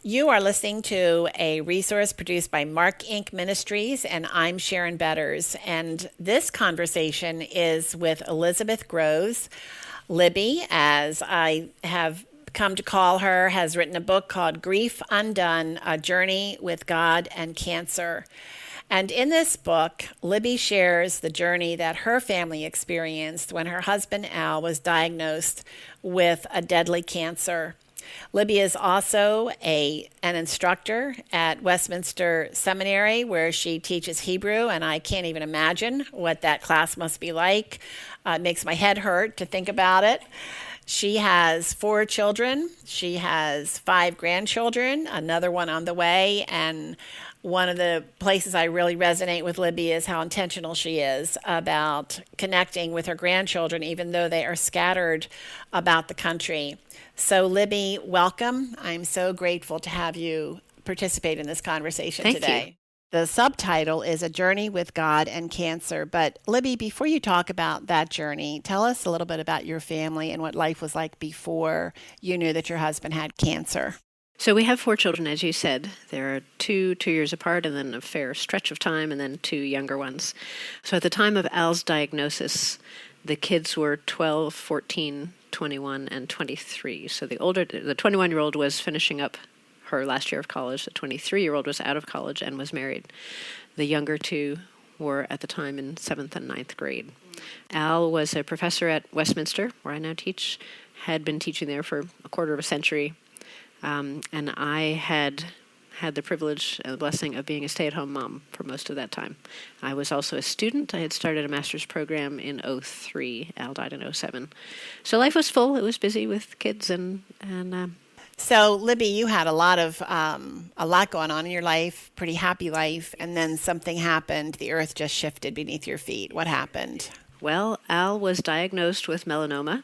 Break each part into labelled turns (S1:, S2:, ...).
S1: You are listening to a resource produced by Mark Inc. Ministries, and I'm Sharon Betters. And this conversation is with Elizabeth Groves. Libbie, as I have come to call her, has written a book called Grief Undone, A Journey with God and Cancer. And in this book, Libbie shares the journey that her family experienced when her husband Al was diagnosed with a deadly cancer. Libbie is also an instructor at Westminster Seminary, where she teaches Hebrew, and I can't even imagine what that class must be like. It makes my head hurt to think about it. She has 4 children. She has 5 grandchildren, another one on the way, and one of the places I really resonate with Libbie is how intentional she is about connecting with her grandchildren, even though they are scattered about the country. So, Libbie, welcome. I'm so grateful to have you participate in this conversation
S2: Thank
S1: today.
S2: You.
S1: The subtitle is A Journey with God and Cancer. But, Libbie, before you talk about that journey, tell us a little bit about your family and what life was like before you knew that your husband had cancer.
S2: So we have 4 children, as you said. There are 2 years apart, and then a fair stretch of time, and then 2 younger ones. So at the time of Al's diagnosis, the kids were 12, 14, 21, and 23. So the 21-year-old was finishing up her last year of college. The 23-year-old was out of college and was married. The younger 2 were at the time in 7th and 9th grade. Al was a professor at Westminster, where I now teach, had been teaching there for a quarter of a century. And I had the privilege and the blessing of being a stay-at-home mom for most of that time. I was also a student. I had started a master's program in 2003. Al died in 2007. So life was full. It was busy with kids and
S1: So, Libbie, you had a lot going on in your life, pretty happy life, and then something happened. The earth just shifted beneath your feet. What happened?
S2: Well, Al was diagnosed with melanoma,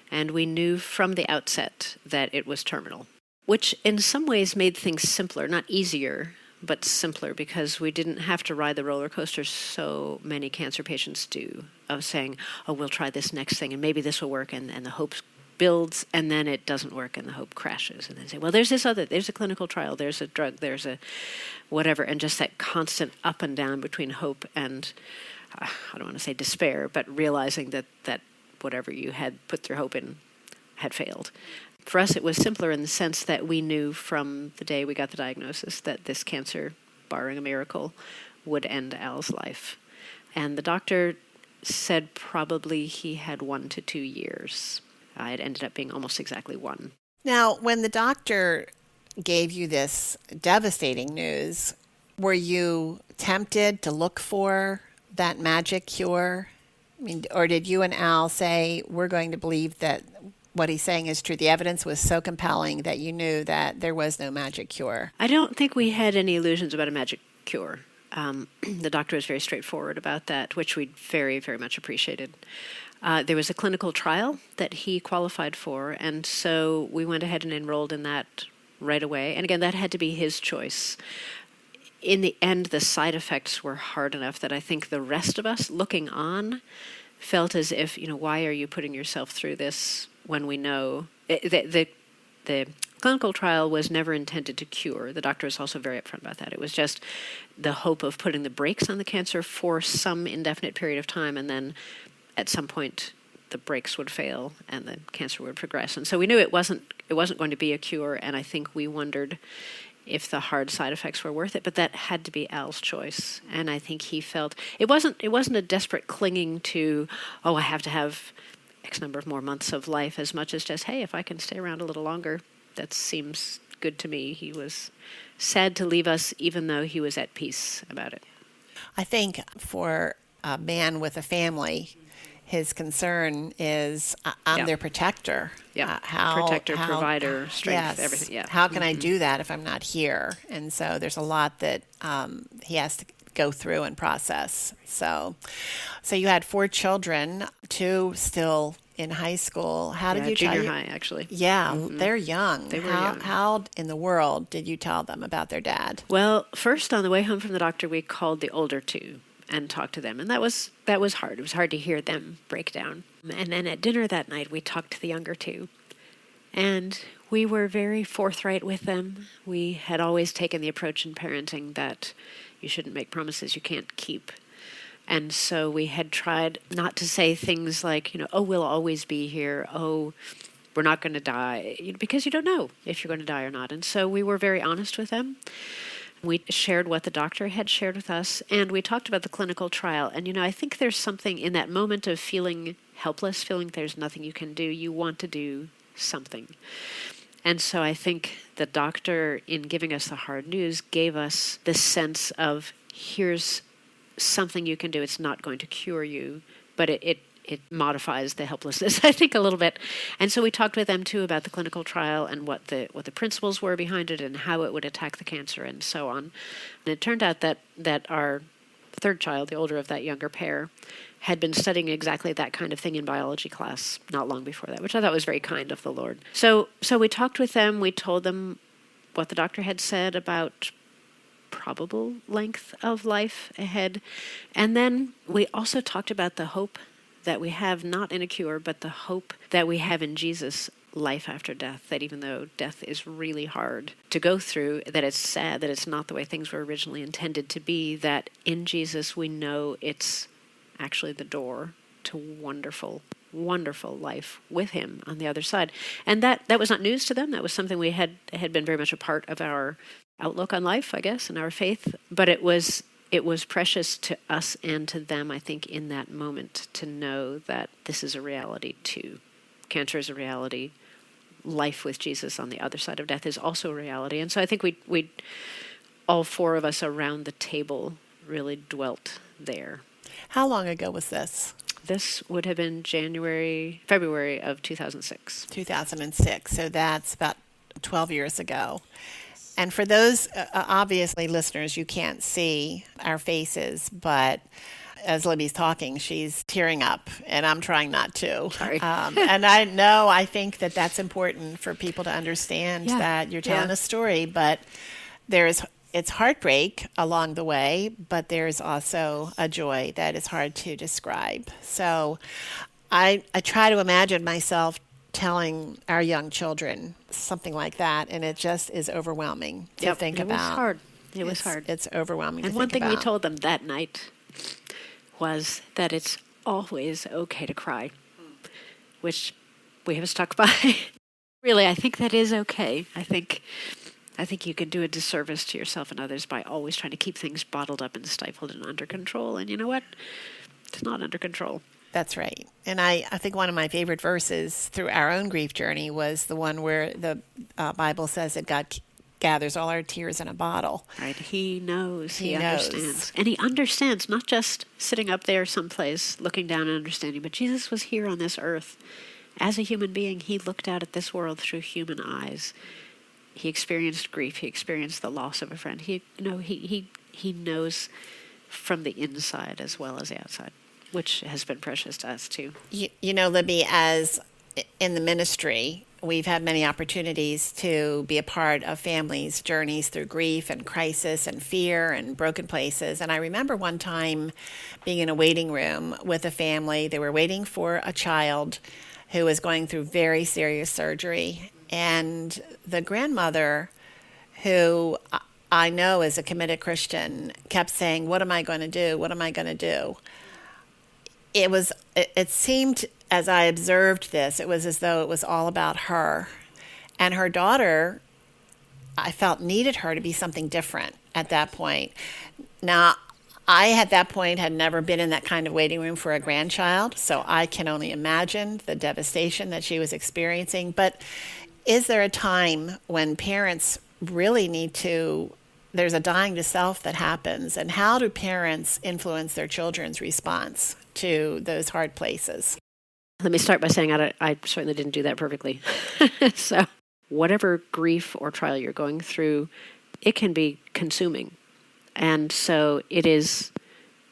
S2: and we knew from the outset that it was terminal, which in some ways made things simpler, not easier, but simpler, because we didn't have to ride the roller coaster so many cancer patients do, of saying, oh, we'll try this next thing, and maybe this will work, and the hope builds, and then it doesn't work, and the hope crashes, and then say, well, there's a clinical trial, there's a drug, there's a whatever, and just that constant up and down between hope and, I don't want to say despair, but realizing that whatever you had put your hope in had failed. For us, it was simpler in the sense that we knew from the day we got the diagnosis that this cancer, barring a miracle, would end Al's life. And the doctor said probably he had 1 to 2 years. It ended up being almost exactly 1.
S1: Now, when the doctor gave you this devastating news, were you tempted to look for that magic cure? I mean, or did you and Al say, we're going to believe that what he's saying is true? The evidence was so compelling that you knew that there was no magic cure.
S2: I don't think we had any illusions about a magic cure. The doctor was very straightforward about that, which we very, very much appreciated. There was a clinical trial that he qualified for, and so we went ahead and enrolled in that right away. And again, that had to be his choice. In the end, the side effects were hard enough that I think the rest of us, looking on, felt as if, why are you putting yourself through this when we know the clinical trial was never intended to cure. The doctor was also very upfront about that. It was just the hope of putting the brakes on the cancer for some indefinite period of time, and then at some point the brakes would fail and the cancer would progress. And so we knew it wasn't going to be a cure, and I think we wondered if the hard side effects were worth it, but that had to be Al's choice. And I think he felt it wasn't a desperate clinging to, I have to have X number of more months of life, as much as just, hey, if I can stay around a little longer, that seems good to me. He was sad to leave us, even though he was at peace about it.
S1: I think for a man with a family, his concern is I'm their protector.
S2: Yeah, protector, provider, strength, everything. Yeah.
S1: How can I do that if I'm not here? And so there's a lot that he has to go through and process. So you had 4 children, 2 still in high school. How did you tell
S2: junior high, actually.
S1: Yeah, they're young.
S2: They were young.
S1: How in the world did you tell them about their dad?
S2: Well, first on the way home from the doctor, we called the older 2 and talked to them, and that was hard. It was hard to hear them break down. And then at dinner that night, we talked to the younger 2, and We were very forthright with them. We had always taken the approach in parenting that you shouldn't make promises you can't keep. And so we had tried not to say things like, oh, we'll always be here. Oh, we're not going to die, because you don't know if you're going to die or not. And so we were very honest with them. We shared what the doctor had shared with us, and we talked about the clinical trial. And, I think there's something in that moment of feeling helpless, feeling there's nothing you can do. You want to do something. And so I think the doctor, in giving us the hard news, gave us this sense of, here's something you can do. It's not going to cure you, but it modifies the helplessness, I think, a little bit. And so we talked with them, too, about the clinical trial and what the principles were behind it and how it would attack the cancer and so on. And it turned out that our third child, the older of that younger pair, had been studying exactly that kind of thing in biology class not long before that, which I thought was very kind of the Lord. So we talked with them. We told them what the doctor had said about probable length of life ahead. And then we also talked about the hope that we have, not in a cure, but the hope that we have in Jesus, life after death, that even though death is really hard to go through, that it's sad, that it's not the way things were originally intended to be, that in Jesus we know it's actually the door to wonderful, wonderful life with him on the other side. And that was not news to them. That was something we had been very much a part of our outlook on life, I guess, and our faith. But it was precious to us and to them, I think, in that moment to know that this is a reality too. Cancer is a reality. Life with Jesus on the other side of death is also a reality. And so I think we all four of us around the table really dwelt there.
S1: How long ago was this?
S2: This would have been February of 2006.
S1: 2006. So that's about 12 years ago. And for those, obviously, listeners, you can't see our faces, but as Libbie's talking, she's tearing up, and I'm trying not to.
S2: Sorry.
S1: And I think that that's important for people to understand that you're telling a story, but it's heartbreak along the way, but there's also a joy that is hard to describe. So I try to imagine myself telling our young children something like that, and it just is overwhelming to think about.
S2: It was hard. It was hard.
S1: It's overwhelming to think about.
S2: And one thing we told them that night was that it's always okay to cry, which we have stuck by. Really, I think that is okay. I think you can do a disservice to yourself and others by always trying to keep things bottled up and stifled and under control. And you know what? It's not under control.
S1: That's right. And I think one of my favorite verses through our own grief journey was the one where the Bible says that God gathers all our tears in a bottle.
S2: Right. He knows. He understands. And he understands, not just sitting up there someplace looking down and understanding, but Jesus was here on this earth. As a human being, he looked out at this world through human eyes. He experienced grief. He experienced the loss of a friend. He knows from the inside as well as the outside, which has been precious to us too.
S1: You know, Libbie, as in the ministry, we've had many opportunities to be a part of families' journeys through grief and crisis and fear and broken places. And I remember one time being in a waiting room with a family. They were waiting for a child who was going through very serious surgery. And the grandmother, who I know is a committed Christian, kept saying, "What am I going to do? What am I going to do?" It seemed, as I observed this, it was as though it was all about her. And her daughter, I felt, needed her to be something different at that point. Now, I, at that point, had never been in that kind of waiting room for a grandchild, so I can only imagine the devastation that she was experiencing. But is there a time when parents really need to, there's a dying to self that happens, and how do parents influence their children's response to those hard places?
S2: Let me start by saying I certainly didn't do that perfectly. So whatever grief or trial you're going through, it can be consuming. And so it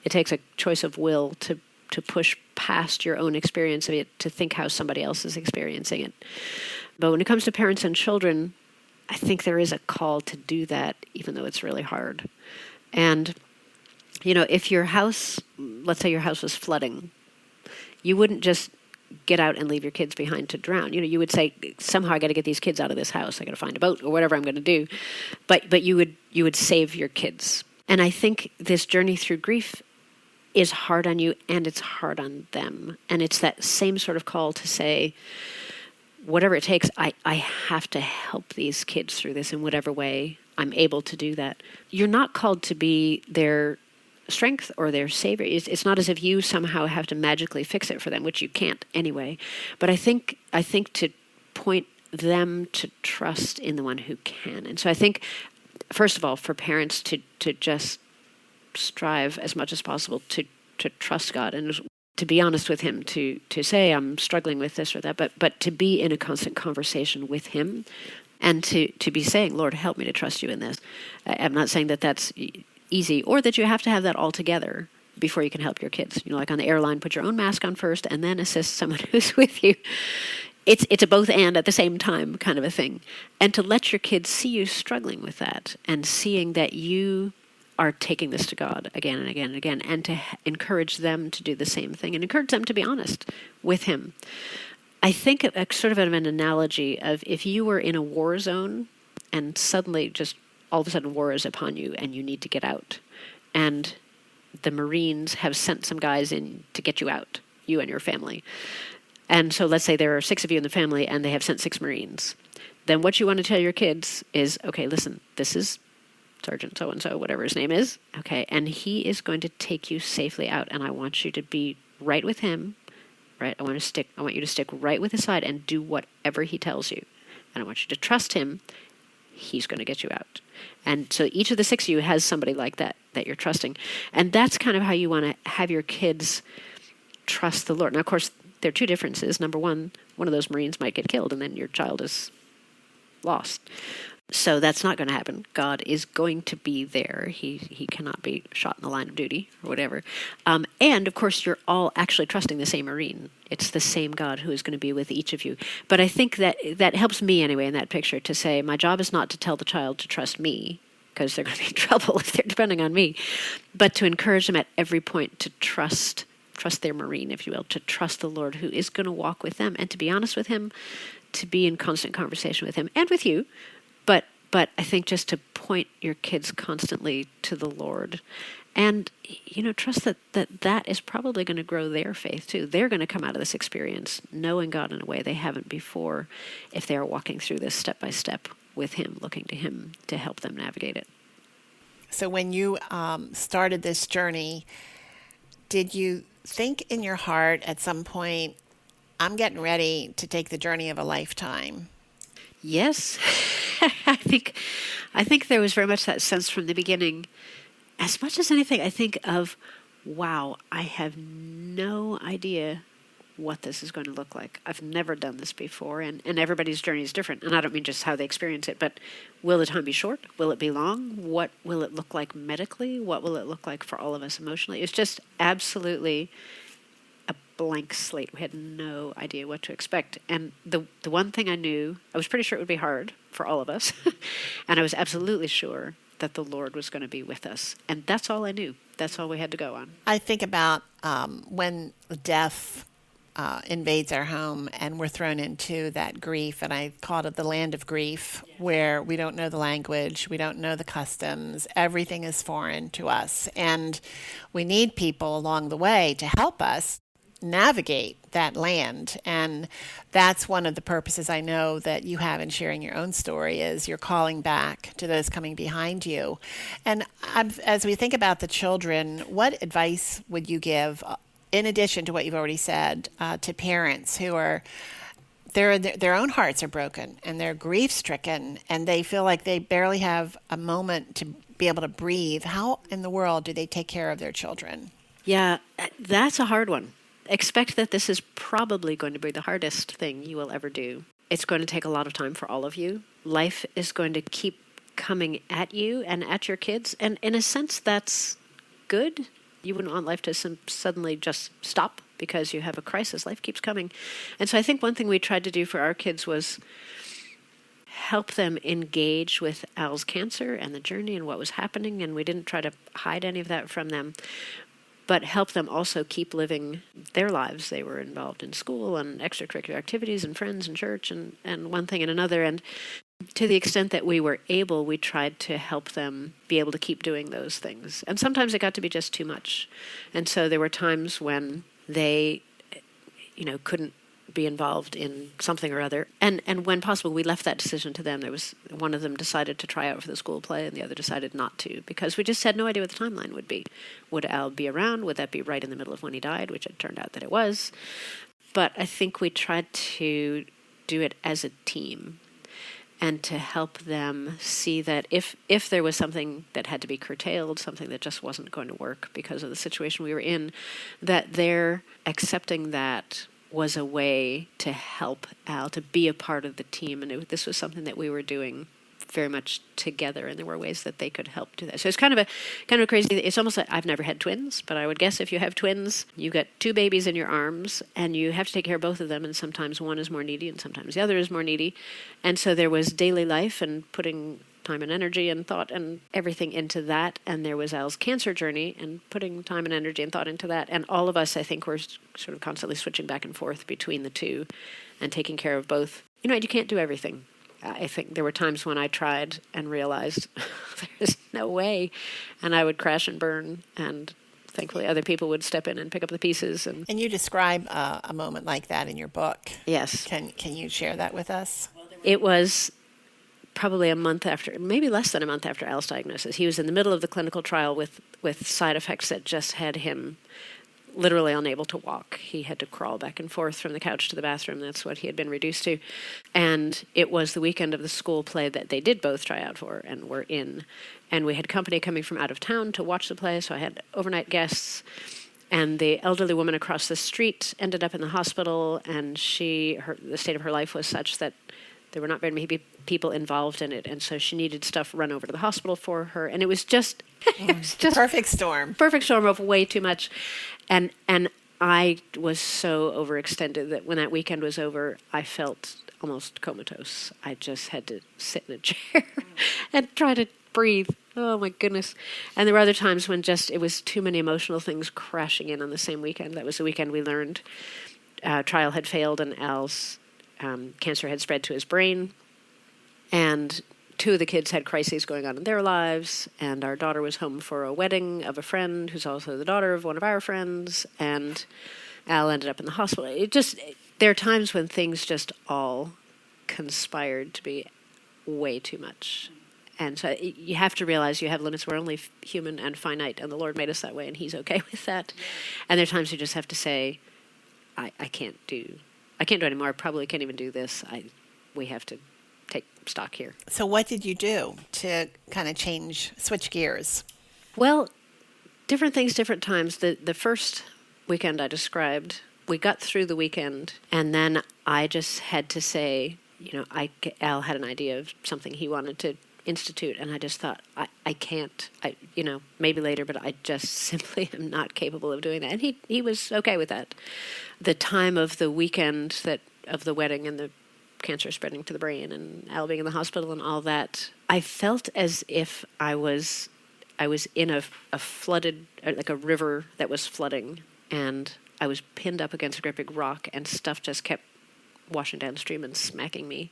S2: takes a choice of will to push past your own experience of it, to think how somebody else is experiencing it. But when it comes to parents and children, I think there is a call to do that, even though it's really hard. And, if your house, let's say your house was flooding, you wouldn't just get out and leave your kids behind to drown. You would say, somehow I got to get these kids out of this house. I got to find a boat or whatever I'm going to do. But you would save your kids. And I think this journey through grief is hard on you and it's hard on them. And it's that same sort of call to say, whatever it takes, I have to help these kids through this in whatever way I'm able to do that. You're not called to be their strength or their savior. It's not as if you somehow have to magically fix it for them, which you can't anyway. But I think to point them to trust in the one who can. And so I think, first of all, for parents to just strive as much as possible to trust God and to be honest with him, to say, I'm struggling with this or that, but to be in a constant conversation with him and to be saying, Lord, help me to trust you in this. I'm not saying that that's easy or that you have to have that all together before you can help your kids. Like on the airline, put your own mask on first and then assist someone who's with you. It's a both and at the same time kind of a thing. And to let your kids see you struggling with that and seeing that you are taking this to God again and again and again, and to encourage them to do the same thing and encourage them to be honest with him. I think a sort of an analogy of if you were in a war zone and suddenly just all of a sudden war is upon you and you need to get out. And the Marines have sent some guys in to get you out, you and your family. And so let's say there are 6 of you in the family and they have sent 6 Marines. Then what you want to tell your kids is, okay, listen, this is Sergeant so-and-so, whatever his name is, okay, and he is going to take you safely out, and I want you to be right with him, right? I want you to stick right with his side and do whatever he tells you, and I want you to trust him. He's going to get you out. And so each of the 6 of you has somebody like that you're trusting, and that's kind of how you want to have your kids trust the Lord. Now, of course, there are 2 differences. Number one of those Marines might get killed, and then your child is lost. So that's not going to happen. God is going to be there. He cannot be shot in the line of duty or whatever. And, of course, you're all actually trusting the same Marine. It's the same God who is going to be with each of you. But I think that helps me anyway in that picture to say my job is not to tell the child to trust me, because they're going to be in trouble if they're depending on me, but to encourage them at every point to trust their Marine, if you will, to trust the Lord who is going to walk with them and to be honest with him, to be in constant conversation with him and with you. But I think just to point your kids constantly to the Lord and, trust that is probably going to grow their faith too. They're going to come out of this experience knowing God in a way they haven't before if they are walking through this step by step with him, looking to him to help them navigate it.
S1: So when you started this journey, did you think in your heart at some point, I'm getting ready to take the journey of a lifetime?
S2: Yes. I think there was very much that sense from the beginning. As much as anything, I think of, wow, I have no idea what this is going to look like. I've never done this before, and everybody's journey is different. And I don't mean just how they experience it, but will the time be short? Will it be long? What will it look like medically? What will it look like for all of us emotionally? It's just absolutely a blank slate. We had no idea what to expect. And the one thing I knew, I was pretty sure it would be hard for all of us. And I was absolutely sure that the Lord was going to be with us. And that's all I knew. That's all we had to go on.
S1: I think about when death invades our home and we're thrown into that grief, and I called it the land of grief, where we don't know the language, we don't know the customs, everything is foreign to us. And we need people along the way to help us navigate that land. And that's one of the purposes I know that you have in sharing your own story, is you're calling back to those coming behind you. And as we think about the children, what advice would you give, in addition to what you've already said, to parents who are their own hearts are broken and they're grief-stricken and they feel like they barely have a moment to be able to breathe? How in the world do they take care of their children?
S2: Yeah, that's a hard one. Expect that this is probably going to be the hardest thing you will ever do. It's going to take a lot of time for all of you. Life is going to keep coming at you and at your kids. And in a sense, that's good. You wouldn't want life to suddenly just stop because you have a crisis. Life keeps coming. And so I think one thing we tried to do for our kids was help them engage with Al's cancer and the journey and what was happening. And we didn't try to hide any of that from them. but help them also keep living their lives. They were involved in school and extracurricular activities and friends and church and one thing and another. And to the extent that we were able, we tried to help them be able to keep doing those things. And sometimes it got to be just too much. And so there were times when they, couldn't be involved in something or other. And when possible, we left that decision to them. There was one of them decided to try out for the school play, and the other decided not to, because we just had no idea what the timeline would be. Would Al be around? Would that be right in the middle of when he died, which it turned out that it was. But I think we tried to do it as a team and to help them see that if there was something that had to be curtailed, something that just wasn't going to work because of the situation we were in, that their accepting that was a way to help Al to be a part of the team. And this was something that we were doing very much together, and there were ways that they could help do that. So it's kind of crazy. It's almost like I've never had twins, but I would guess if you have twins, you got two babies in your arms, and you have to take care of both of them, and sometimes one is more needy, and sometimes the other is more needy. And so there was daily life and putting time and energy and thought and everything into that, and there was Al's cancer journey and putting time and energy and thought into that. And all of us, I think, were sort of constantly switching back and forth between the two and taking care of both. You can't do everything. I think there were times when I tried and realized there's no way, and I would crash and burn, and thankfully other people would step in and pick up the pieces. And
S1: you describe a moment like that in your book.
S2: Yes.
S1: Can you share that with us?
S2: It was probably a month after, maybe less than a month after Al's diagnosis. He was in the middle of the clinical trial with side effects that just had him literally unable to walk. He had to crawl back and forth from the couch to the bathroom. That's what he had been reduced to. And it was the weekend of the school play that they did both try out for and were in. And we had company coming from out of town to watch the play, so I had overnight guests. And the elderly woman across the street ended up in the hospital, and the state of her life was such that there were not very many people involved in it, and so she needed stuff run over to the hospital for her. And it was just
S1: perfect storm
S2: of way too much. And I was so overextended that when that weekend was over, I felt almost comatose. I just had to sit in a chair and try to breathe. Oh my goodness. And there were other times when it was too many emotional things crashing in on the same weekend. That was the weekend we learned trial had failed and Al's cancer had spread to his brain. And two of the kids had crises going on in their lives, and our daughter was home for a wedding of a friend who's also the daughter of one of our friends, and Al ended up in the hospital. There are times when things just all conspired to be way too much. And so you have to realize you have limits. We're only human and finite, and the Lord made us that way, and He's okay with that. And there are times you just have to say, I can't do anymore. I probably can't even do this. We have to take stock here.
S1: So what did you do to kind of switch gears?
S2: Well, different things, different times. The first weekend I described, we got through the weekend, and then I just had to say, Al had an idea of something he wanted to institute, and I just thought, I can't, maybe later, but I just simply am not capable of doing that. And he was okay with that. The time of the weekend of the wedding and the cancer spreading to the brain and Al being in the hospital and all that, I felt as if I was in a flooded, like a river that was flooding, and I was pinned up against a great big rock, and stuff just kept washing downstream and smacking me.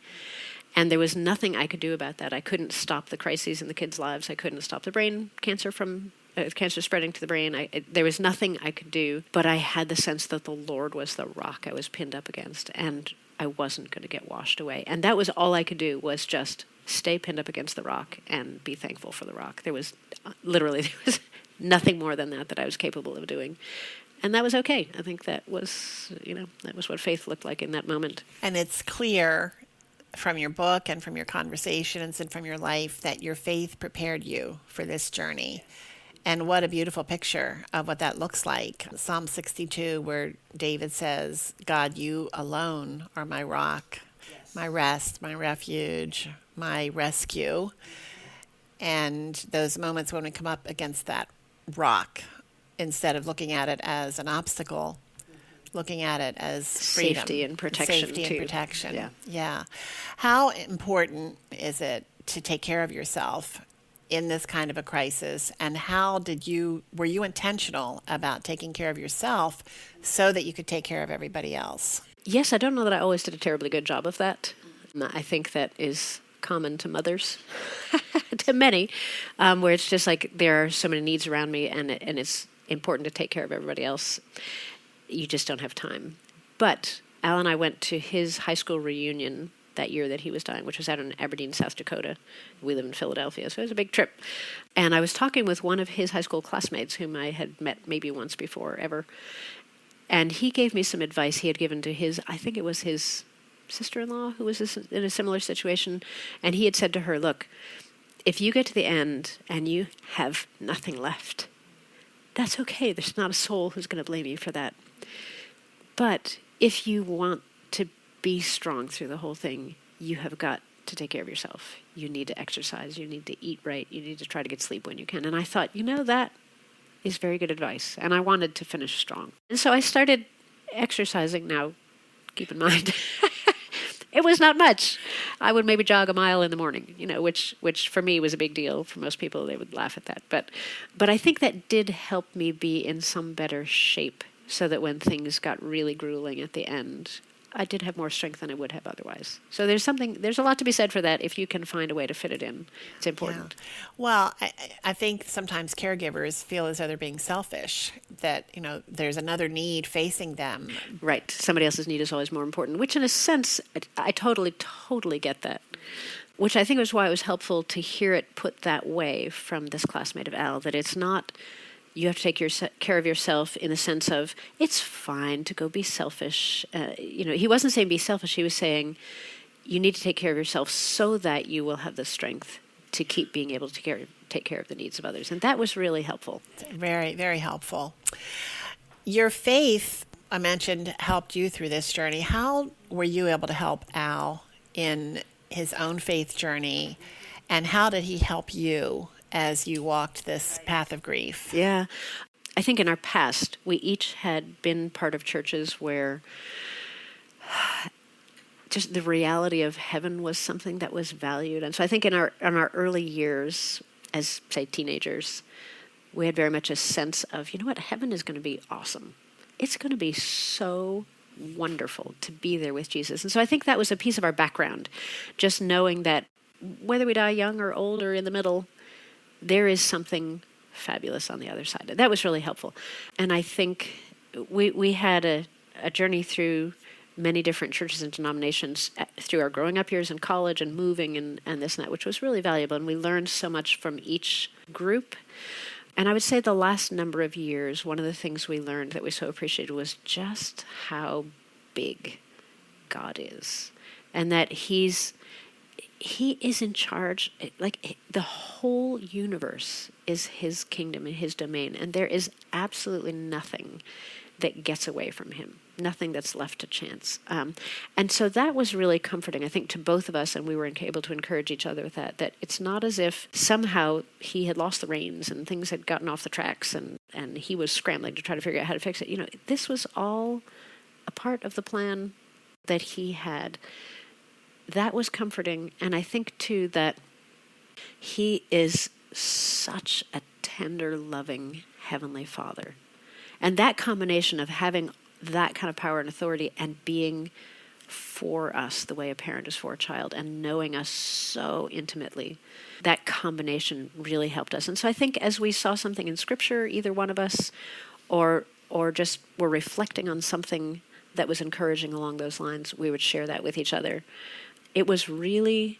S2: And there was nothing I could do about that. I couldn't stop the crises in the kids' lives. I couldn't stop the brain cancer from cancer spreading to the brain. There was nothing I could do, but I had the sense that the Lord was the rock I was pinned up against, and I wasn't going to get washed away. And that was all I could do, was just stay pinned up against the rock and be thankful for the rock. There was nothing more than that I was capable of doing. And that was okay. I think that was what faith looked like in that moment.
S1: And it's clear from your book and from your conversations and from your life that your faith prepared you for this journey. And what a beautiful picture of what that looks like. Psalm 62, where David says, God, you alone are my rock, yes, my rest, my refuge, my rescue. And those moments when we come up against that rock, instead of looking at it as an obstacle, looking at it as freedom.
S2: Safety and protection.
S1: Safety and protection.
S2: Yeah.
S1: Yeah. How important is it to take care of yourself in this kind of a crisis, and how were you intentional about taking care of yourself so that you could take care of everybody else?
S2: Yes, I don't know that I always did a terribly good job of that. I think that is common to mothers, to many, where it's just like there are so many needs around me, and it's important to take care of everybody else. You just don't have time. But Al and I went to his high school reunion that year that he was dying, which was out in Aberdeen, South Dakota. We live in Philadelphia, so it was a big trip. And I was talking with one of his high school classmates whom I had met maybe once before ever. And he gave me some advice he had given to I think it was his sister-in-law who was in a similar situation. And he had said to her, look, if you get to the end and you have nothing left, that's okay. There's not a soul who's going to blame you for that. But if you want to be strong through the whole thing, you have got to take care of yourself. You need to exercise. You need to eat right. You need to try to get sleep when you can. And I thought, that is very good advice. And I wanted to finish strong. And so I started exercising. Now, keep in mind, it was not much. I would maybe jog a mile in the morning, which for me was a big deal. For most people, they would laugh at that. But I think that did help me be in some better shape so that when things got really grueling at the end, I did have more strength than I would have otherwise. So there's a lot to be said for that if you can find a way to fit it in. It's important.
S1: Yeah. Well, I think sometimes caregivers feel as though they're being selfish, that, there's another need facing them.
S2: Right. Somebody else's need is always more important, which in a sense, I totally, totally get that. Which I think was why it was helpful to hear it put that way from this classmate of Al, that it's not you have to take care of yourself in the sense of it's fine to go be selfish. He wasn't saying be selfish. He was saying you need to take care of yourself so that you will have the strength to keep being able to take care of the needs of others. And that was really helpful.
S1: Very, very helpful. Your faith, I mentioned, helped you through this journey. How were you able to help Al in his own faith journey? And how did he help you as you walked this path of grief?
S2: Yeah. I think in our past, we each had been part of churches where just the reality of heaven was something that was valued. And so I think in our early years, as, say, teenagers, we had very much a sense of, heaven is going to be awesome. It's going to be so wonderful to be there with Jesus. And so I think that was a piece of our background, just knowing that whether we die young or old or in the middle, there is something fabulous on the other side. That was really helpful. And I think we had a journey through many different churches and denominations through our growing up years in college and moving and this and that, which was really valuable. And we learned so much from each group. And I would say the last number of years, one of the things we learned that we so appreciated was just how big God is. And that He is in charge. Like the whole universe is His kingdom and His domain, and there is absolutely nothing that gets away from Him, nothing that's left to chance. And so that was really comforting, I think, to both of us, and we were able to encourage each other with that it's not as if somehow He had lost the reins and things had gotten off the tracks and He was scrambling to try to figure out how to fix it. This was all a part of the plan that He had. That was comforting. And I think, too, that He is such a tender, loving Heavenly Father. And that combination of having that kind of power and authority and being for us the way a parent is for a child and knowing us so intimately, that combination really helped us. And so I think as we saw something in Scripture, either one of us, or just were reflecting on something that was encouraging along those lines, we would share that with each other. It was really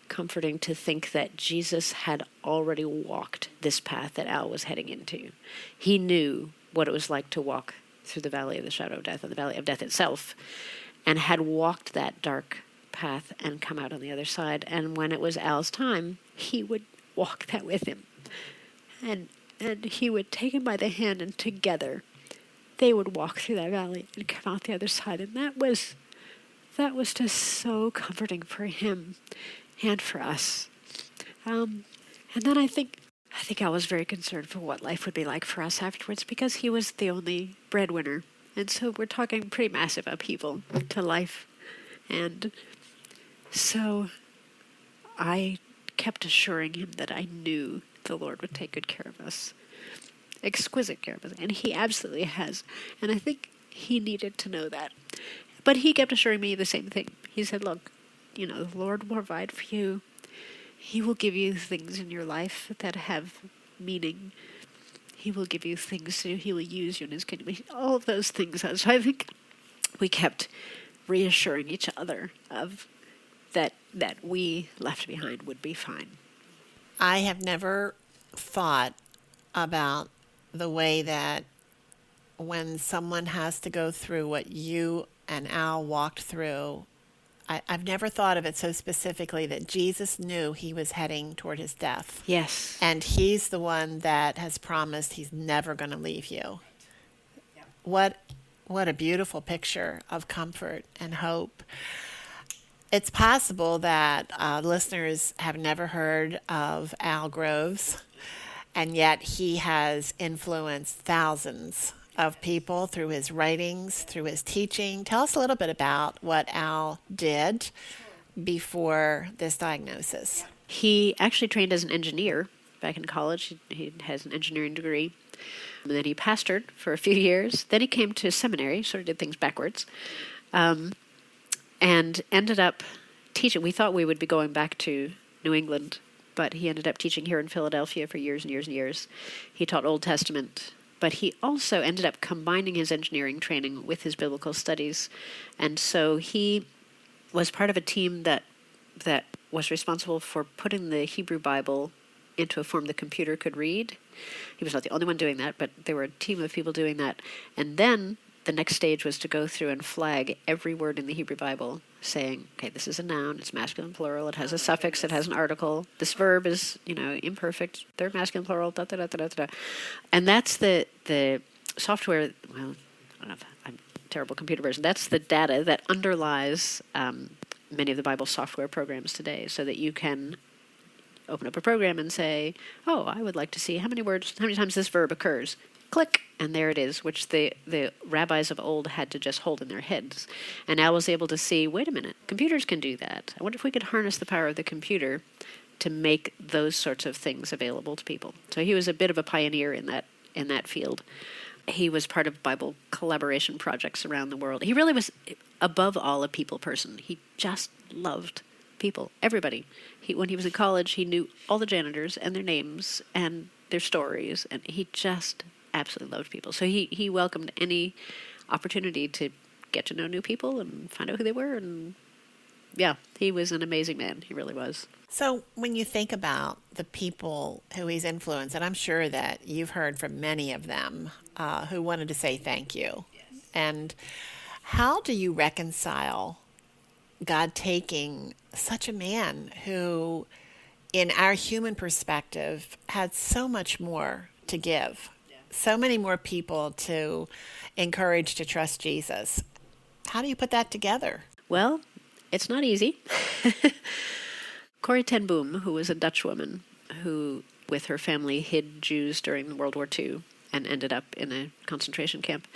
S2: comforting to think that Jesus had already walked this path that Al was heading into. He knew what it was like to walk through the valley of the shadow of death, and the valley of death itself, and had walked that dark path and come out on the other side. And when it was Al's time, he would walk that with him. And he would take him by the hand, and together they would walk through that valley and come out the other side. And that was just so comforting for him and for us. And then I think I was very concerned for what life would be like for us afterwards, because he was the only breadwinner. And so we're talking pretty massive upheaval to life. And so I kept assuring him that I knew the Lord would take good care of us. Exquisite care of us. And he absolutely has. And I think he needed to know that. But he kept assuring me the same thing. He said, look, the Lord will provide for you. He will give you things in your life that have meaning. He will give you things, he will use you in his kingdom. All of those things. So I think we kept reassuring each other of that we left behind would be fine.
S1: I have never thought about the way that when someone has to go through what you and Al walked through, I've never thought of it so specifically that Jesus knew he was heading toward his death.
S2: Yes.
S1: And he's the one that has promised he's never going to leave you. What a beautiful picture of comfort and hope. It's possible that listeners have never heard of Al Groves, and yet he has influenced thousands of people through his writings, through his teaching. Tell us a little bit about what Al did before this diagnosis.
S2: He actually trained as an engineer back in college. He has an engineering degree. And then he pastored for a few years. Then he came to seminary, sort of did things backwards, and ended up teaching. We thought we would be going back to New England, but he ended up teaching here in Philadelphia for years and years and years. He taught Old Testament, but he also ended up combining his engineering training with his biblical studies. And so he was part of a team that was responsible for putting the Hebrew Bible into a form the computer could read. He was not the only one doing that, but there were a team of people doing that. And then the next stage was to go through and flag every word in the Hebrew Bible, saying, okay, this is a noun, it's masculine plural, it has a suffix, it has an article, this verb is, imperfect, third masculine plural, da da da da da da. And that's the software, well, I don't know if I'm a terrible computer person, that's the data that underlies many of the Bible software programs today, so that you can open up a program and say, oh, I would like to see how many times this verb occurs. Click, and there it is, which the rabbis of old had to just hold in their heads. And Al was able to see, wait a minute, computers can do that. I wonder if we could harness the power of the computer to make those sorts of things available to people. So he was a bit of a pioneer in that field. He was part of Bible collaboration projects around the world. He really was, above all, a people person. He just loved people, everybody. When he was in college, he knew all the janitors and their names and their stories, and he just absolutely loved people. So he welcomed any opportunity to get to know new people and find out who they were. And yeah, he was an amazing man. He really was.
S1: So when you think about the people who he's influenced, and I'm sure that you've heard from many of them who wanted to say thank you. Yes. And how do you reconcile God taking such a man who, in our human perspective, had so much more to give? So many more people to encourage to trust Jesus. How do you put that together?
S2: Well, it's not easy. Corrie ten Boom, who was a Dutch woman who, with her family, hid Jews during World War II and ended up in a concentration camp,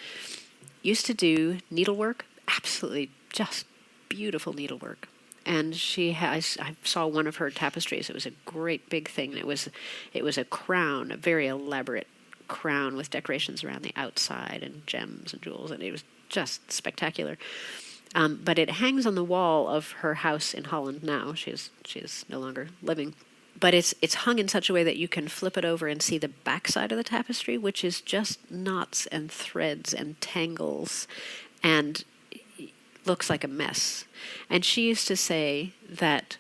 S2: used to do needlework, absolutely just beautiful needlework. And I saw one of her tapestries. It was a great big thing. It was a crown, a very elaborate crown with decorations around the outside and gems and jewels, and it was just spectacular. But it hangs on the wall of her house in Holland now. She is no longer living. But it's hung in such a way that you can flip it over and see the backside of the tapestry, which is just knots and threads and tangles and looks like a mess. And she used to say that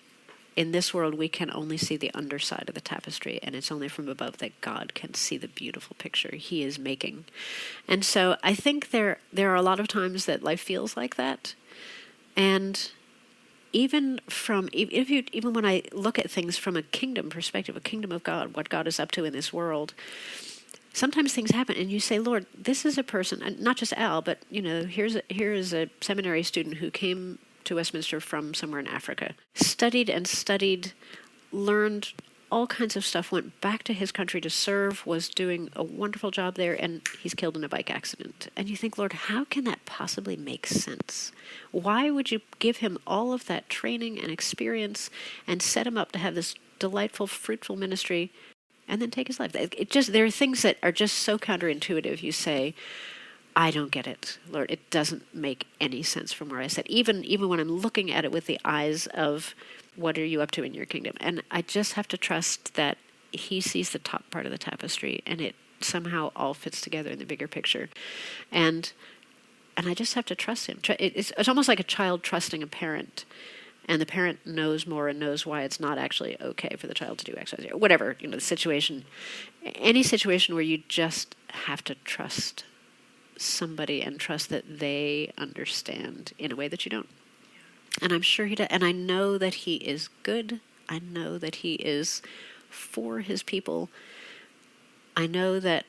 S2: in this world, we can only see the underside of the tapestry, and it's only from above that God can see the beautiful picture he is making. And so I think there are a lot of times that life feels like that. And even when I look at things from a kingdom perspective, a kingdom of God, what God is up to in this world, sometimes things happen, and you say, Lord, this is a person, and not just Al, but here is a seminary student who came to Westminster from somewhere in Africa, studied, learned all kinds of stuff, went back to his country to serve, was doing a wonderful job there, and he's killed in a bike accident. And you think, Lord, how can that possibly make sense? Why would you give him all of that training and experience and set him up to have this delightful, fruitful ministry, and then take his life. There are things that are just so counterintuitive. You say, I don't get it, Lord. It doesn't make any sense from where I sit. Even when I'm looking at it with the eyes of, what are you up to in your kingdom? And I just have to trust that he sees the top part of the tapestry, and it somehow all fits together in the bigger picture. And I just have to trust him. It's almost like a child trusting a parent, and the parent knows more and knows why it's not actually okay for the child to do X, Y, Z, or whatever, the situation. Any situation where you just have to trust somebody and trust that they understand in a way that you don't. And I'm sure he does. And I know that he is good. I know that he is for his people. I know that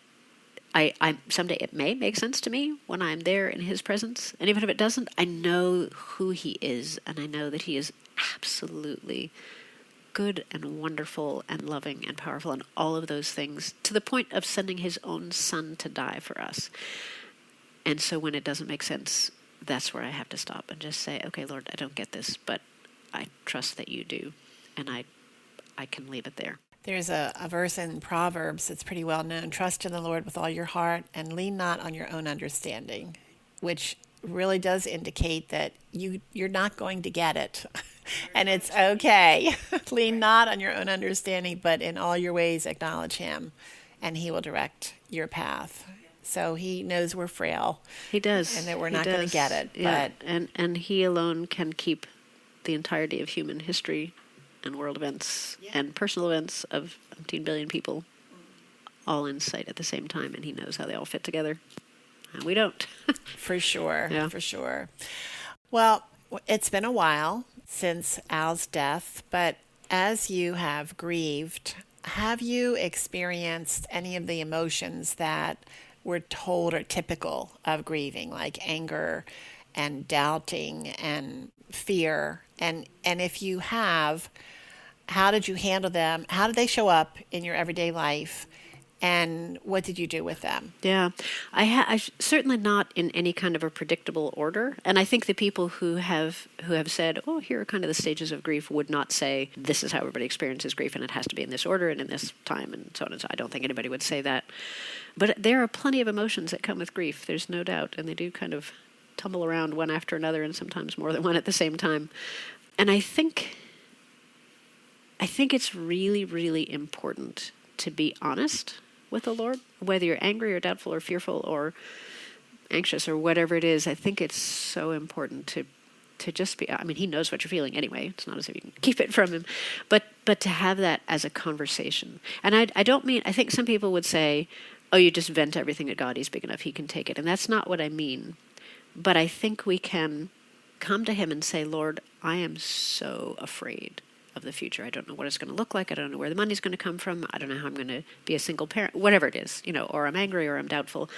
S2: I someday it may make sense to me when I'm there in his presence. And even if it doesn't, I know who he is. And I know that he is absolutely good and wonderful and loving and powerful and all of those things, to the point of sending his own son to die for us. And so when it doesn't make sense, that's where I have to stop and just say, okay, Lord, I don't get this, but I trust that you do. And I can leave it there.
S1: There's a verse in Proverbs that's pretty well known. Trust in the Lord with all your heart and lean not on your own understanding, which really does indicate that you're not going to get it. And it's okay. Lean not on your own understanding, but in all your ways acknowledge him, and he will direct your path. So he knows we're frail.
S2: He does.
S1: And that we're not going to get it.
S2: Yeah.
S1: But
S2: and he alone can keep the entirety of human history and world events and personal events of 17 billion people all in sight at the same time, and he knows how they all fit together. And we don't.
S1: For sure.
S2: Yeah.
S1: For sure. Well, it's been a while since Al's death, but as you have grieved, have you experienced any of the emotions that we're told are typical of grieving, like anger and doubting and fear? And if you have, how did you handle them? How did they show up in your everyday life? And what did you do with them?
S2: Yeah, I certainly not in any kind of a predictable order. And I think the people who have said, oh, here are kind of the stages of grief, would not say, this is how everybody experiences grief, and it has to be in this order and in this time, and so on and so on. I don't think anybody would say that. But there are plenty of emotions that come with grief, there's no doubt, and they do kind of tumble around one after another, and sometimes more than one at the same time. And I think it's really, really important to be honest with the Lord, whether you're angry or doubtful or fearful or anxious or whatever it is. I think it's so important to just be, I mean, he knows what you're feeling anyway. It's not as if you can keep it from him, but to have that as a conversation. And I don't mean, I think some people would say, oh, you just vent everything to God, he's big enough, he can take it. And that's not what I mean. But I think we can come to him and say, Lord, I am so afraid of the future. I don't know what it's going to look like. I don't know where the money's going to come from. I don't know how I'm going to be a single parent, whatever it is, or I'm angry or I'm doubtful.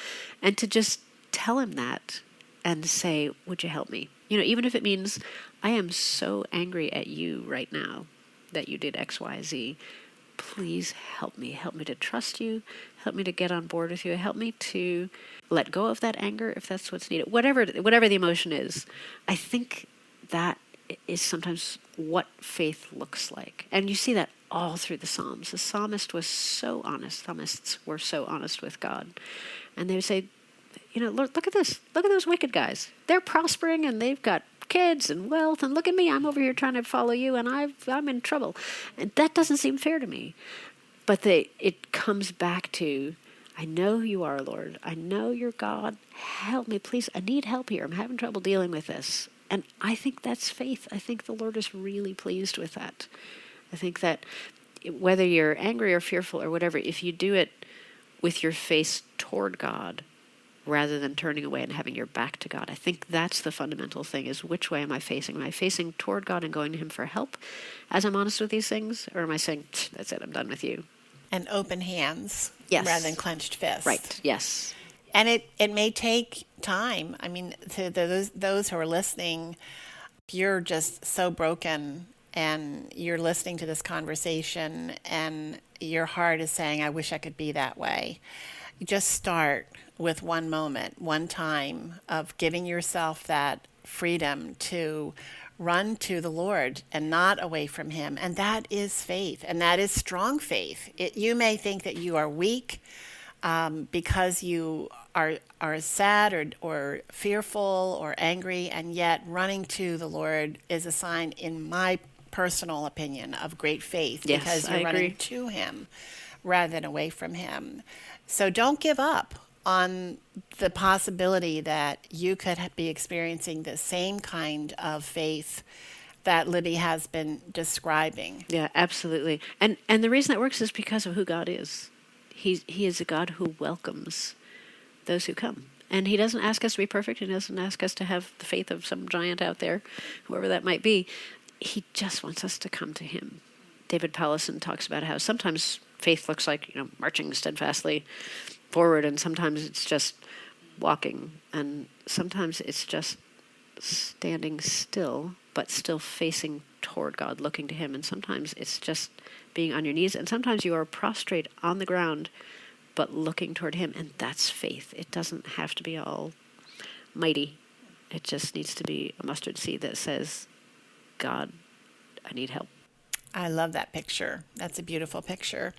S2: And to just tell him that and say, would you help me? Even if it means I am so angry at you right now that you did X, Y, Z. Please help me. Help me to trust you. Help me to get on board with you. Help me to let go of that anger if that's what's needed. Whatever the emotion is, I think that is sometimes what faith looks like. And you see that all through the Psalms. The psalmist was so honest. Psalmists were so honest with God. And they would say, Lord, look at this. Look at those wicked guys. They're prospering and they've got kids and wealth. And look at me. I'm over here trying to follow you and I'm in trouble. And that doesn't seem fair to me. But it comes back to, I know who you are, Lord. I know you're God. Help me, please. I need help here. I'm having trouble dealing with this. And I think that's faith. I think the Lord is really pleased with that. I think that whether you're angry or fearful or whatever, if you do it with your face toward God rather than turning away and having your back to God, I think that's the fundamental thing, is which way am I facing? Am I facing toward God and going to him for help as I'm honest with these things? Or am I saying, that's it, I'm done with you?
S1: And open hands,
S2: yes,
S1: rather than clenched fists.
S2: Right, yes.
S1: And it may take time. I mean, to those who are listening, you're just so broken and you're listening to this conversation and your heart is saying, I wish I could be that way. You just start with one moment, one time of giving yourself that freedom to run to the Lord and not away from him. And that is faith, and that is strong faith. You may think that you are weak because you are sad or fearful or angry, and yet running to the Lord is a sign, in my personal opinion, of great faith,
S2: Yes,
S1: because
S2: I
S1: you're running
S2: agree.
S1: to him rather than away from him. So don't give up on the possibility that you could be experiencing the same kind of faith that Libbie has been describing.
S2: Yeah, absolutely. And the reason that works is because of who God is. He is a God who welcomes those who come. And he doesn't ask us to be perfect. He doesn't ask us to have the faith of some giant out there, whoever that might be. He just wants us to come to him. David Powlison talks about how sometimes faith looks like, marching steadfastly forward, and sometimes it's just walking, and sometimes it's just standing still, but still facing toward God, looking to him. And sometimes it's just being on your knees, and sometimes you are prostrate on the ground, but looking toward him, and that's faith. It doesn't have to be all mighty. It just needs to be a mustard seed that says, God, I need help.
S1: I love that picture. That's a beautiful picture.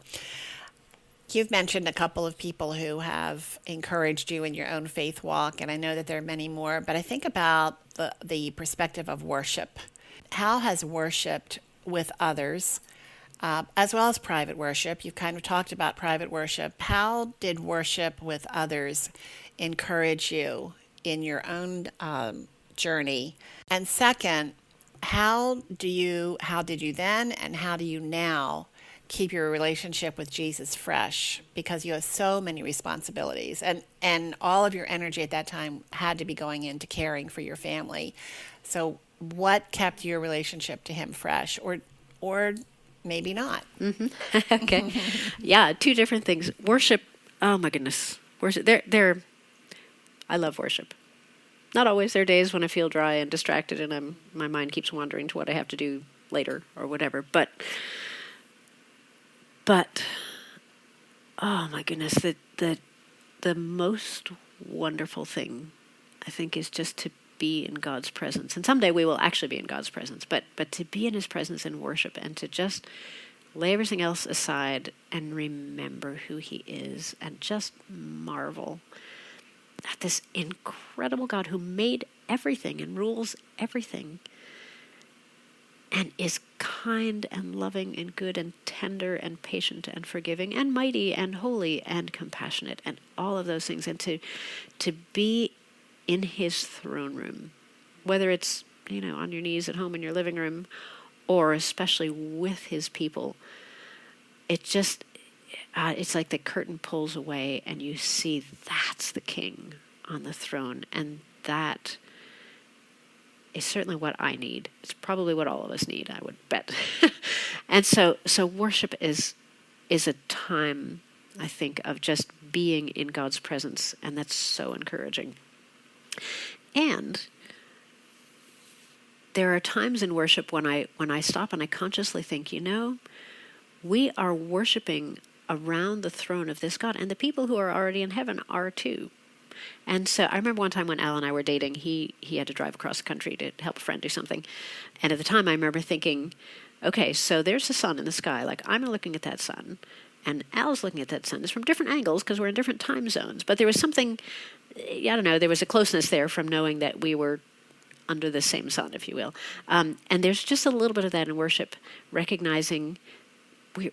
S1: You've mentioned a couple of people who have encouraged you in your own faith walk, and I know that there are many more, but I think about the perspective of worship. How has worshiped with others, as well as private worship? You've kind of talked about private worship. How did worship with others encourage you in your own journey? And second, how did you then and how do you now keep your relationship with Jesus fresh? Because you have so many responsibilities, and all of your energy at that time had to be going into caring for your family. So what kept your relationship to him fresh, or maybe not?
S2: Okay. Yeah, two different things. Worship, oh my goodness. Worship, I love worship. Not always. There are days when I feel dry and distracted and my mind keeps wandering to what I have to do later or whatever. But oh my goodness, the most wonderful thing, I think, is just to be in God's presence. And someday we will actually be in God's presence, but to be in his presence in worship and to just lay everything else aside and remember who he is and just marvel at this incredible God who made everything and rules everything and is kind and loving and good and tender and patient and forgiving and mighty and holy and compassionate and all of those things. And to be in his throne room, whether it's, on your knees at home in your living room or especially with his people, it just, it's like the curtain pulls away and you see that's the king on the throne. And that is certainly what I need. It's probably what all of us need, I would bet. And so worship is a time, I think, of just being in God's presence, and that's so encouraging. And there are times in worship when I stop and I consciously think, we are worshiping around the throne of this God, and the people who are already in heaven are too. And so I remember one time when Al and I were dating, he had to drive across the country to help a friend do something. And at the time I remember thinking, okay, so there's the sun in the sky. Like, I'm looking at that sun, and Al's looking at that sun. It's from different angles because we're in different time zones. But there was something, I don't know, there was a closeness there from knowing that we were under the same sun, if you will. And there's just a little bit of that in worship, recognizing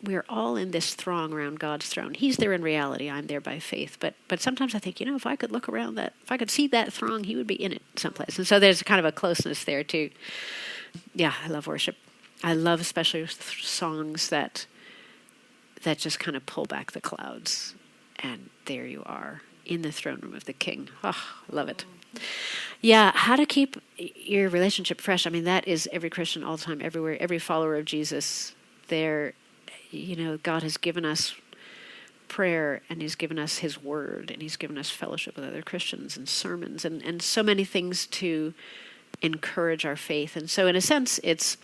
S2: we're all in this throng around God's throne. He's there in reality. I'm there by faith. But sometimes I think, if I could look around that, if I could see that throng, he would be in it someplace. And so there's kind of a closeness there too. Yeah, I love worship. I love especially songs that just kind of pull back the clouds. And there you are in the throne room of the King. Oh, I love it. Yeah, how to keep your relationship fresh. I mean, that is every Christian all the time, everywhere, every follower of Jesus. God has given us prayer, and he's given us his word, and he's given us fellowship with other Christians and sermons and so many things to encourage our faith. And so in a sense, it's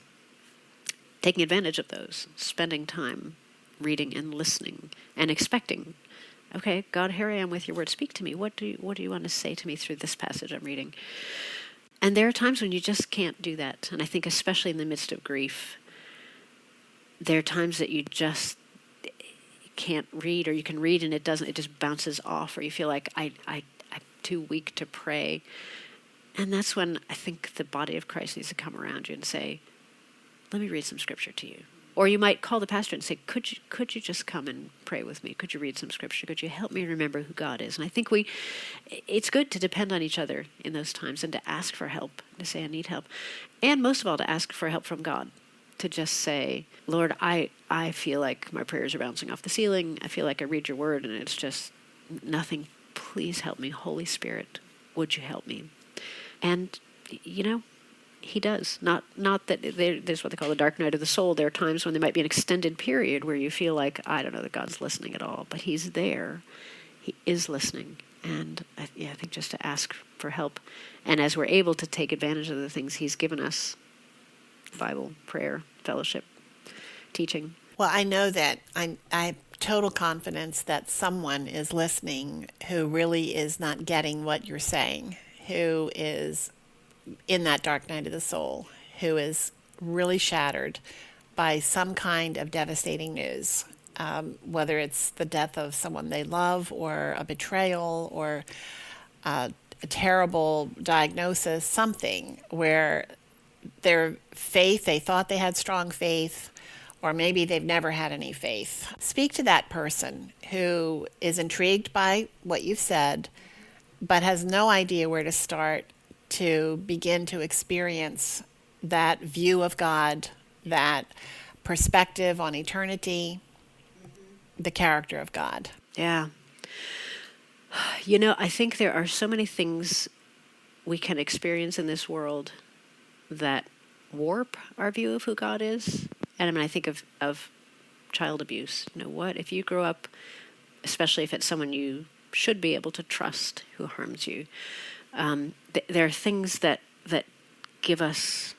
S2: taking advantage of those, spending time reading and listening and expecting, okay, God, here I am with your word. Speak to me. What do you want to say to me through this passage I'm reading? And there are times when you just can't do that. And I think especially in the midst of grief, there are times that you just can't read, or you can read and it just bounces off, or you feel like I'm too weak to pray. And that's when I think the body of Christ needs to come around you and say, let me read some scripture to you. Or you might call the pastor and say, could you just come and pray with me? Could you read some scripture? Could you help me remember who God is? And I think it's good to depend on each other in those times and to ask for help, to say, I need help. And most of all, to ask for help from God, to just say, Lord, I feel like my prayers are bouncing off the ceiling. I feel like I read your word and it's just nothing. Please help me. Holy Spirit, would you help me? And, he does. Not that there's what they call the dark night of the soul. There are times when there might be an extended period where you feel like, I don't know that God's listening at all, but he's there. He is listening. And I think just to ask for help. And as we're able to take advantage of the things he's given us, Bible, prayer, fellowship, teaching.
S1: Well, I know that I have total confidence that someone is listening who really is not getting what you're saying, who is in that dark night of the soul, who is really shattered by some kind of devastating news, whether it's the death of someone they love, or a betrayal, or a terrible diagnosis, something where their faith, they thought they had strong faith, or maybe they've never had any faith. Speak to that person who is intrigued by what you've said, but has no idea where to start to begin to experience that view of God, that perspective on eternity, the character of God.
S2: Yeah. I think there are so many things we can experience in this world that warp our view of who God is. And I think of child abuse. What if you grow up, especially if it's someone you should be able to trust who harms you? There are things that give us,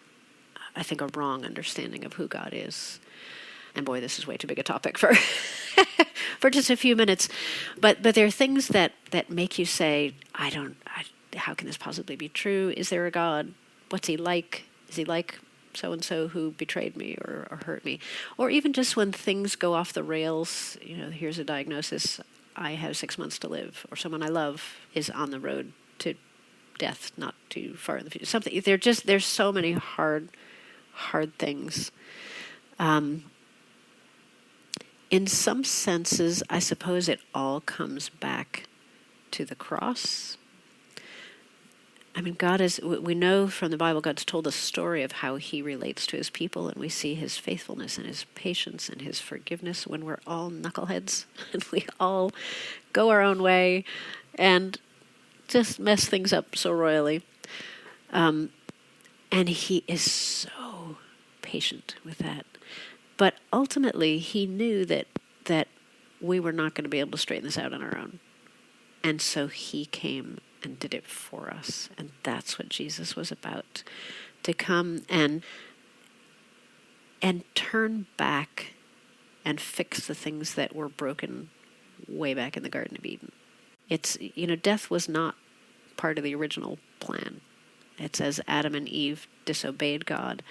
S2: I think, a wrong understanding of who God is. And boy, this is way too big a topic for for just a few minutes. But there are things that make you say, how can this possibly be true? Is there a God? What's he like? Is he like so-and-so who betrayed me or hurt me? Or even just when things go off the rails, here's a diagnosis, I have 6 months to live, or someone I love is on the road to death, not too far in the future. Something. There's so many hard things. In some senses, I suppose it all comes back to the cross. We know from the Bible, God's told a story of how he relates to his people, and we see his faithfulness and his patience and his forgiveness when we're all knuckleheads and we all go our own way and just mess things up so royally. And he is so patient with that. But ultimately, he knew that we were not going to be able to straighten this out on our own. And so he came and did it for us. And that's what Jesus was about, to come and turn back and fix the things that were broken way back in the Garden of Eden. It's, death was not part of the original plan. It's as Adam and Eve disobeyed God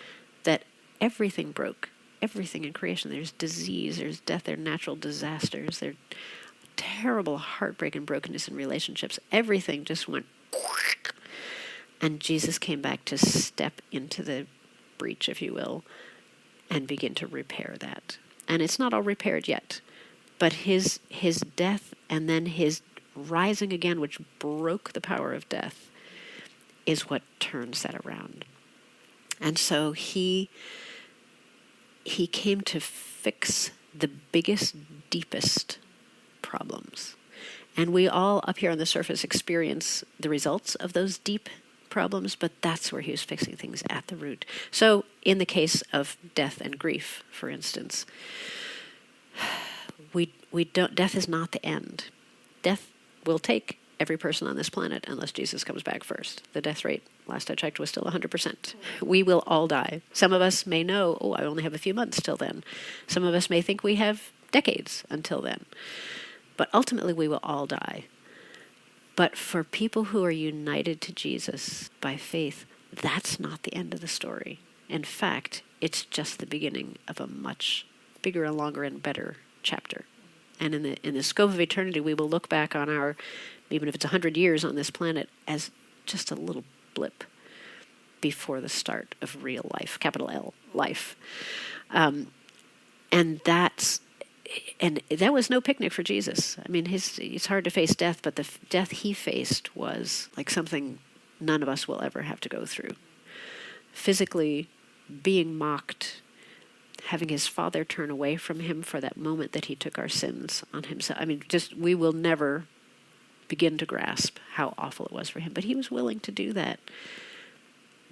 S2: that everything broke. Everything in creation. There's disease, there's death, there are natural disasters, there are terrible heartbreak and brokenness in relationships. Everything just went. And Jesus came back to step into the breach, if you will, and begin to repair that. And it's not all repaired yet, but his death and then his rising again, which broke the power of death, is what turns that around. And so he came to fix the biggest, deepest problems. And we all up here on the surface experience the results of those deep problems, but that's where he was fixing things at the root. So in the case of death and grief, for instance, death is not the end. Death will take every person on this planet unless Jesus comes back first. The death rate, last I checked, was still 100%. We will all die. Some of us may know, I only have a few months till then. Some of us may think we have decades until then. But ultimately, we will all die. But for people who are united to Jesus by faith, that's not the end of the story. In fact, it's just the beginning of a much bigger and longer and better chapter. And in the scope of eternity, we will look back on our, even if it's 100 years on this planet, as just a little blip before the start of real life, capital L, life. And that was no picnic for Jesus. I mean, it's hard to face death, but the death he faced was like something none of us will ever have to go through. Physically being mocked, having his Father turn away from him for that moment that he took our sins on himself. I mean, we will never begin to grasp how awful it was for him. But he was willing to do that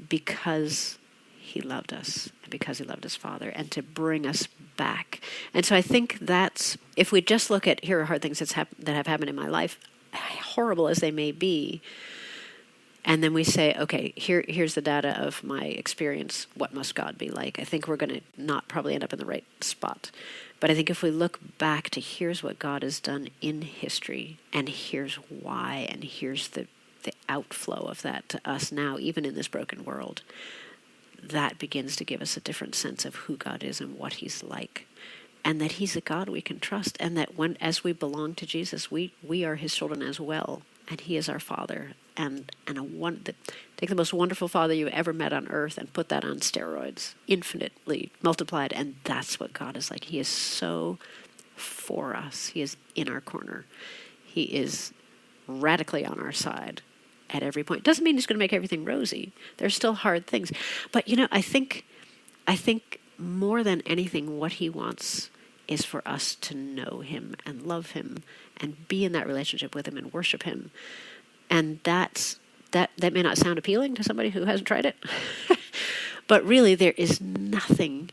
S2: because he loved us, and because he loved his Father, and to bring us back. And so I think that's, if we just look at, here are hard things that have happened in my life, horrible as they may be, and then we say, okay, here's the data of my experience. What must God be like? I think we're going to not probably end up in the right spot. But I think if we look back to here's what God has done in history, and here's why, and here's the outflow of that to us now, even in this broken world, that begins to give us a different sense of who God is and what he's like. And that he's a God we can trust, and that as we belong to Jesus, we are his children as well, and he is our Father. And take the most wonderful Father you ever met on earth and put that on steroids, infinitely multiplied, and that's what God is like. He is so for us. He is in our corner. He is radically on our side at every point. Doesn't mean he's going to make everything rosy. There's still hard things. But, I think more than anything, what he wants is for us to know him and love him and be in that relationship with him and worship him. And that may not sound appealing to somebody who hasn't tried it, but really there is nothing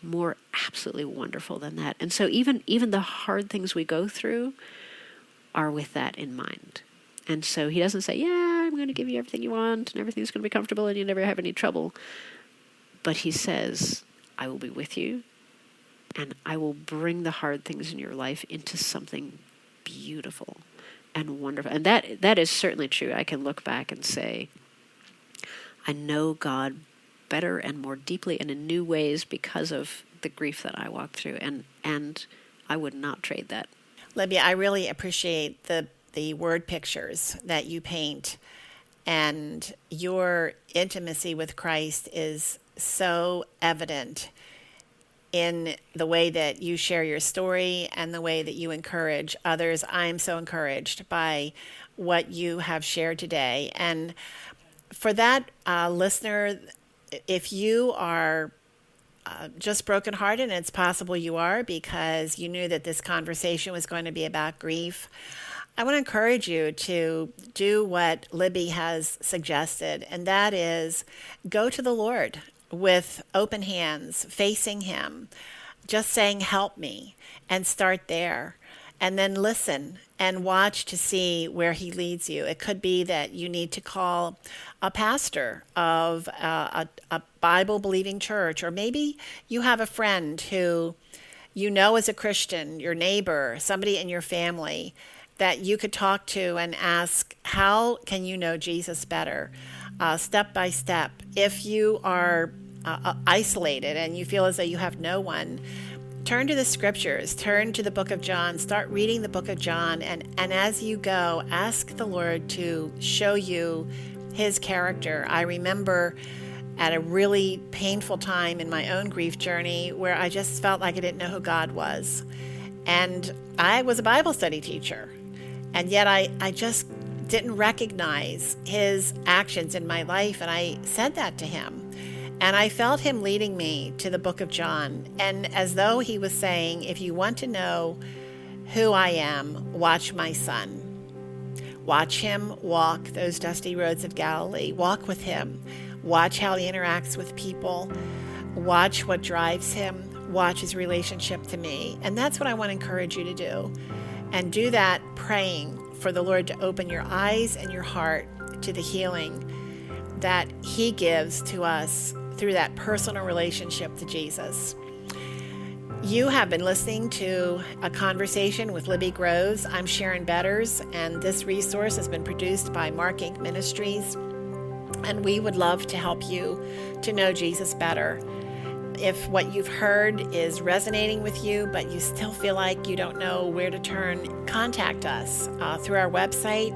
S2: more absolutely wonderful than that. And so even the hard things we go through are with that in mind. And so he doesn't say, yeah, I'm going to give you everything you want and everything's going to be comfortable and you never have any trouble. But he says, I will be with you, and I will bring the hard things in your life into something beautiful and wonderful. And that is certainly true. I can look back and say, I know God better and more deeply and in new ways because of the grief that I walked through. And I would not trade that.
S1: Libbie, I really appreciate the word pictures that you paint, and your intimacy with Christ is so evident in the way that you share your story and the way that you encourage others. I'm so encouraged by what you have shared today. And for that listener, if you are just brokenhearted, and it's possible you are because you knew that this conversation was going to be about grief, I want to encourage you to do what Libbie has suggested, and that is go to the Lord with open hands, facing him, just saying, help me, and start there. And then listen and watch to see where he leads you. It could be that you need to call a pastor of a Bible-believing church, or maybe you have a friend who you know is a Christian, your neighbor, somebody in your family that you could talk to and ask, how can you know Jesus better, step by step? If you are isolated and you feel as though you have no one, turn to the scriptures, turn to the book of John, start reading the book of John, and as you go, ask the Lord to show you his character. I remember at a really painful time in my own grief journey where I just felt like I didn't know who God was. And I was a Bible study teacher, and yet I just didn't recognize his actions in my life, and I said that to him. And I felt him leading me to the book of John, and as though he was saying, if you want to know who I am, watch my son. Watch him walk those dusty roads of Galilee. Walk with him. Watch how he interacts with people. Watch what drives him. Watch his relationship to me. And that's what I want to encourage you to do. And do that praying for the Lord to open your eyes and your heart to the healing that he gives to us through that personal relationship to Jesus. You have been listening to a conversation with Libbie Groves. I'm Sharon Betters, and this resource has been produced by Mark Inc. Ministries. And we would love to help you to know Jesus better. If what you've heard is resonating with you, but you still feel like you don't know where to turn, contact us through our website,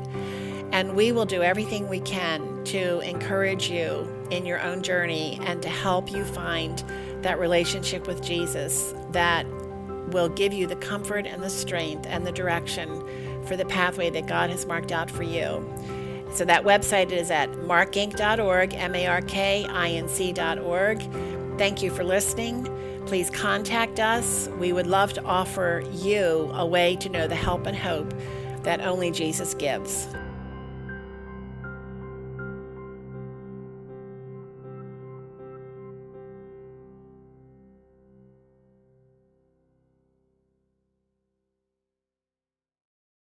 S1: and we will do everything we can to encourage you in your own journey and to help you find that relationship with Jesus that will give you the comfort and the strength and the direction for the pathway that God has marked out for you. So that website is at markinc.org, markinc.org. Thank you for listening. Please contact us. We would love to offer you a way to know the help and hope that only Jesus gives.